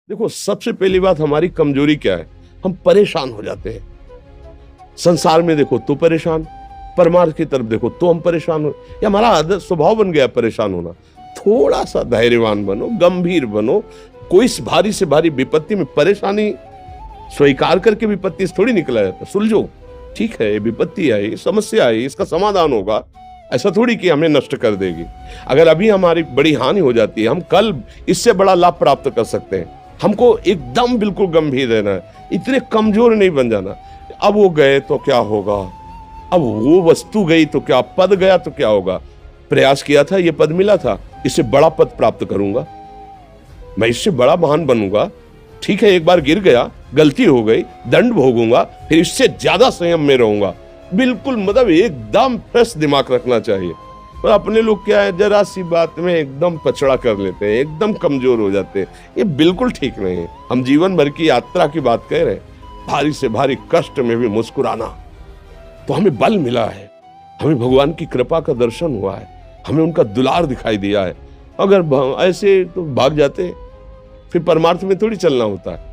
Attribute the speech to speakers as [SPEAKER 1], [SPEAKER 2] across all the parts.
[SPEAKER 1] देखो, सबसे पहली बात हमारी कमजोरी क्या है? हम परेशान हो जाते हैं। संसार में देखो तो परेशान, परमार्थ की तरफ देखो तो हम परेशान हो। ये हमारा आदत स्वभाव बन गया परेशान होना। थोड़ा सा धैर्यवान बनो, गंभीर बनो। कोई इस भारी से भारी विपत्ति में परेशानी स्वीकार करके विपत्ति से थोड़ी निकला जाता। सुलझो, ठीक है, ये विपत्ति आई, समस्या आई, इसका समाधान होगा। ऐसा थोड़ी कि हमें नष्ट कर देगी। अगर अभी हमारी बड़ी हानि हो जाती है, हम कल इससे बड़ा लाभ प्राप्त कर सकते हैं। हमको एकदम बिल्कुल गंभीर रहना है, इतने कमजोर नहीं बन जाना। अब वो गए तो क्या होगा, अब वो वस्तु गई तो क्या, पद गया तो क्या होगा। प्रयास किया था, ये पद मिला था, इससे बड़ा पद प्राप्त करूंगा, मैं इससे बड़ा महान बनूंगा। ठीक है, एक बार गिर गया, गलती हो गई, दंड भोगूंगा, फिर इससे ज्यादा संयम में रहूंगा। बिल्कुल, मतलब एकदम फ्रेश दिमाग रखना चाहिए। और अपने लोग क्या है, जरा सी बात में एकदम पछड़ा कर लेते हैं, एकदम कमजोर हो जाते हैं। ये बिल्कुल ठीक नहीं है। हम जीवन भर की यात्रा की बात कह रहे हैं, भारी से भारी कष्ट में भी मुस्कुराना, तो हमें बल मिला है, हमें भगवान की कृपा का दर्शन हुआ है, हमें उनका दुलार दिखाई दिया है। अगर ऐसे तो भाग जाते, फिर परमार्थ में थोड़ी चलना होता है।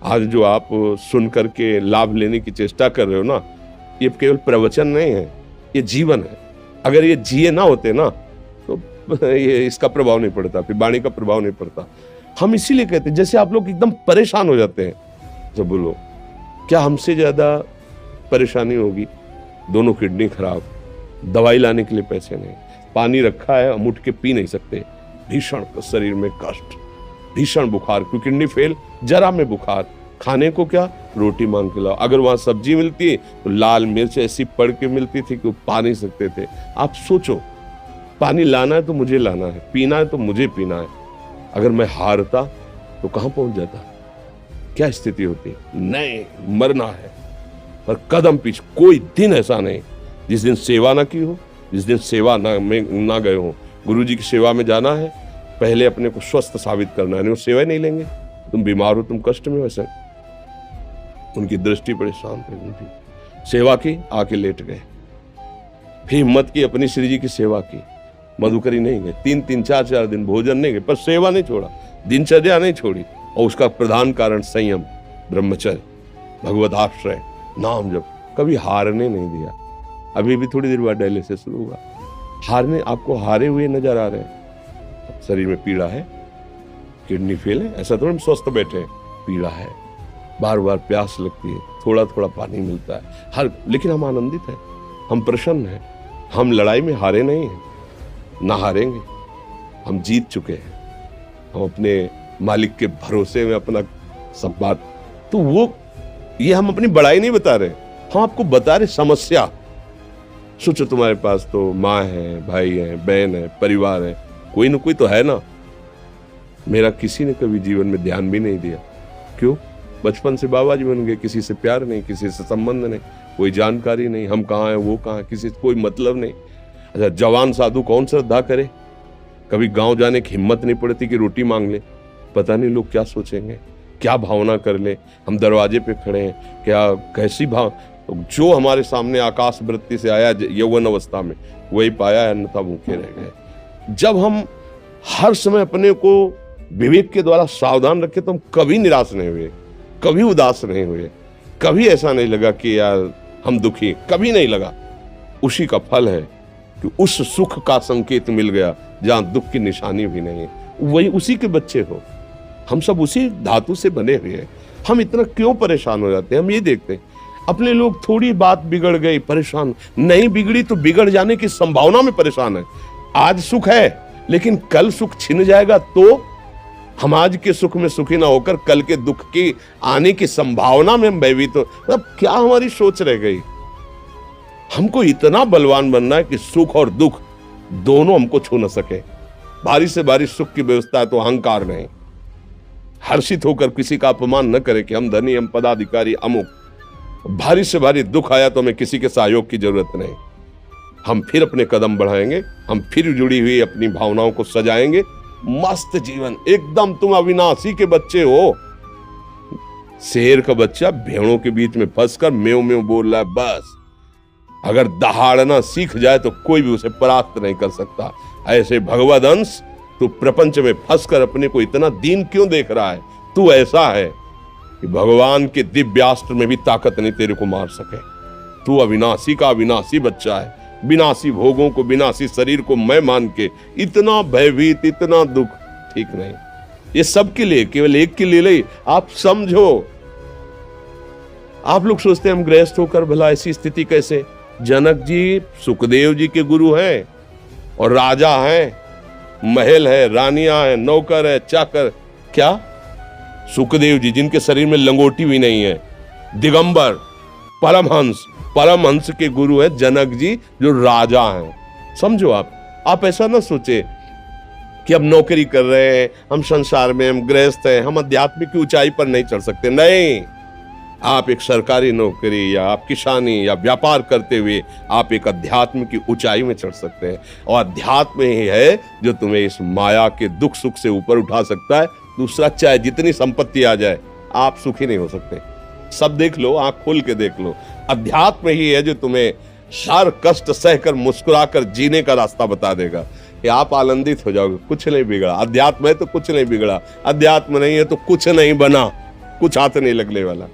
[SPEAKER 1] आज जो आप सुन करके लाभ लेने की चेष्टा कर रहे हो ना, ये केवल प्रवचन नहीं है, ये जीवन है। अगर ये जिए ना होते ना, तो ये इसका प्रभाव नहीं पड़ता, फिर वाणी का प्रभाव नहीं पड़ता। हम इसीलिए कहते हैं, जैसे आप लोग एकदम परेशान हो जाते हैं, तो बोलो क्या हमसे ज्यादा परेशानी होगी? दोनों किडनी खराब, दवाई लाने के लिए पैसे नहीं, पानी रखा है, हम उठ के पी नहीं सकते, भीषण शरीर में कष्ट, भीषण बुखार, क्योंकि किडनी फेल, जरा में बुखार, खाने को क्या, रोटी मांग के लाओ। अगर वहां सब्जी मिलती तो लाल मिर्च ऐसी पड़ के मिलती थी कि वो पा नहीं सकते थे। आप सोचो, पानी लाना है तो मुझे लाना है, पीना है तो मुझे पीना है। अगर मैं हारता तो कहां पहुंच जाता, क्या स्थिति होती? नहीं, मरना है, पर कदम पीछे। कोई दिन ऐसा नहीं जिस दिन सेवा ना की हो, जिस दिन सेवा ना गए हो। गुरु जी की सेवा में जाना है, पहले अपने को स्वस्थ साबित करना है, नहीं वो सेवा नहीं लेंगे। तुम बीमार हो, तुम कष्ट में हो, ऐसे उनकी दृष्टि बड़ी शांत है। उनकी सेवा की, आके लेट गए, फिर हिम्मत की, अपनी श्री जी की सेवा की, मधुकरी नहीं गए, 3-3, 4-4 दिन भोजन नहीं गए, पर सेवा नहीं छोड़ा, दिनचर्या नहीं छोड़ी। और उसका प्रधान कारण संयम, ब्रह्मचर्य, भगवत आश्रय, नाम जप, कभी हारने नहीं दिया। अभी भी थोड़ी देर बाद डायलिसिस शुरू होगा, हारने, आपको हारे हुए नजर आ रहे हैं। शरीर में पीड़ा है, किडनी फेल है, ऐसा थोड़ा स्वस्थ बैठे हैं, पीड़ा है, बार बार प्यास लगती है, थोड़ा थोड़ा पानी मिलता है, लेकिन हम आनंदित हैं, हम प्रसन्न हैं। हम लड़ाई में हारे नहीं हैं, ना हारेंगे, हम जीत चुके हैं। हम अपने मालिक के भरोसे में अपना सब बात, तो वो ये हम अपनी बड़ाई नहीं बता रहे, हम आपको बता रहे समस्या। सोचो, तुम्हारे पास तो माँ है, भाई है, बहन है, परिवार है, कोई ना कोई तो है ना। मेरा किसी ने कभी जीवन में ध्यान भी नहीं दिया। क्यों? बचपन से बाबा जी बन गए, किसी से प्यार नहीं, किसी से संबंध नहीं, कोई जानकारी नहीं, हम कहाँ हैं, वो कहाँ है, किसी से कोई मतलब नहीं। अच्छा, जवान साधु कौन श्रद्धा करे? कभी गांव जाने की हिम्मत नहीं पड़ती कि रोटी मांग ले, पता नहीं लोग क्या सोचेंगे, क्या भावना कर ले। हम दरवाजे पे खड़े हैं, क्या कैसी भाव, जो हमारे सामने आकाश वृत्ति से आया यौवन अवस्था में, वही पाया, अन्यथा भूखे रह गए। जब हम हर समय अपने को विवेक के द्वारा सावधान रखे, तो हम कभी निराश नहीं हुए, कभी उदास नहीं हुए, कभी ऐसा नहीं लगा कि यार हम दुखी, कभी नहीं लगा। उसी का फल है कि उस सुख का संकेत मिल गया जहां दुख की निशानी भी नहीं है। वही उसी के बच्चे हो, हम सब उसी धातु से बने हुए हैं। हम इतना क्यों परेशान हो जाते हैं? हम ये देखते हैं, अपने लोग थोड़ी बात बिगड़ गई परेशान, नहीं बिगड़ी तो बिगड़ जाने की संभावना में परेशान है। आज सुख है, लेकिन कल सुख छिन जाएगा, तो हम आज के सुख में सुखी ना होकर कल के दुख की आने की संभावना में हम भयभीत हो। मतलब क्या हमारी सोच रह गई? हमको इतना बलवान बनना है कि सुख और दुख दोनों हमको छू न सके। भारी से भारी सुख की व्यवस्था है तो अहंकार नहीं, हर्षित होकर किसी का अपमान न करे कि हम धनी, हम पदाधिकारी, अमुक। भारी से भारी दुख आया तो हमें किसी के सहयोग की जरूरत नहीं, हम फिर अपने कदम बढ़ाएंगे, हम फिर जुड़ी हुई अपनी भावनाओं को सजाएंगे। मस्त जीवन, एकदम तुम अविनाशी के बच्चे हो। शेर का बच्चा भेड़ों के बीच में फंसकर म्यों म्यों बोल रहा है, बस अगर दहाड़ना सीख जाए तो कोई भी उसे परास्त नहीं कर सकता। ऐसे भगवद अंश, तू प्रपंच में फंसकर अपने को इतना दीन क्यों देख रहा है? तू ऐसा है कि भगवान के दिव्यास्त्र में भी ताकत नहीं तेरे को मार सके। तू अविनाशी का अविनाशी बच्चा है, विनाशी भोगों को, विनाशी शरीर को मैं मान के इतना भयभीत, इतना दुख ठीक नहीं। ये सबके लिए, केवल एक के लिए नहीं। आप समझो, आप लोग सोचते हैं हम गृहस्थ होकर भला ऐसी स्थिति कैसे। जनक जी सुखदेव जी के गुरु हैं और राजा हैं, महल है, रानियां हैं, नौकर है, चाकर। क्या सुखदेव जी जिनके शरीर में लंगोटी भी नहीं है, दिगंबर, परमहंस के गुरु है जनक जी जो राजा हैं। समझो आप ऐसा ना सोचे कि हम नौकरी कर रहे हैं, हम संसार में, हम गृहस्थ हैं, हम अध्यात्म की ऊंचाई पर नहीं चढ़ सकते। नहीं, आप एक सरकारी नौकरी या आप किसानी या व्यापार करते हुए आप एक अध्यात्म की ऊंचाई में चढ़ सकते हैं। और अध्यात्म ही है जो तुम्हें इस माया के दुख सुख से ऊपर उठा सकता है। दूसरा, चाहे जितनी संपत्ति आ जाए, आप सुखी नहीं हो सकते। सब देख लो, आंख खोल के देख लो, अध्यात्म ही है जो तुम्हें हर कष्ट सहकर मुस्कुराकर जीने का रास्ता बता देगा कि आप आनंदित हो जाओगे। कुछ नहीं बिगड़ा, अध्यात्म है तो कुछ नहीं बिगड़ा, अध्यात्म नहीं है तो कुछ नहीं बना, कुछ हाथ नहीं लगने वाला।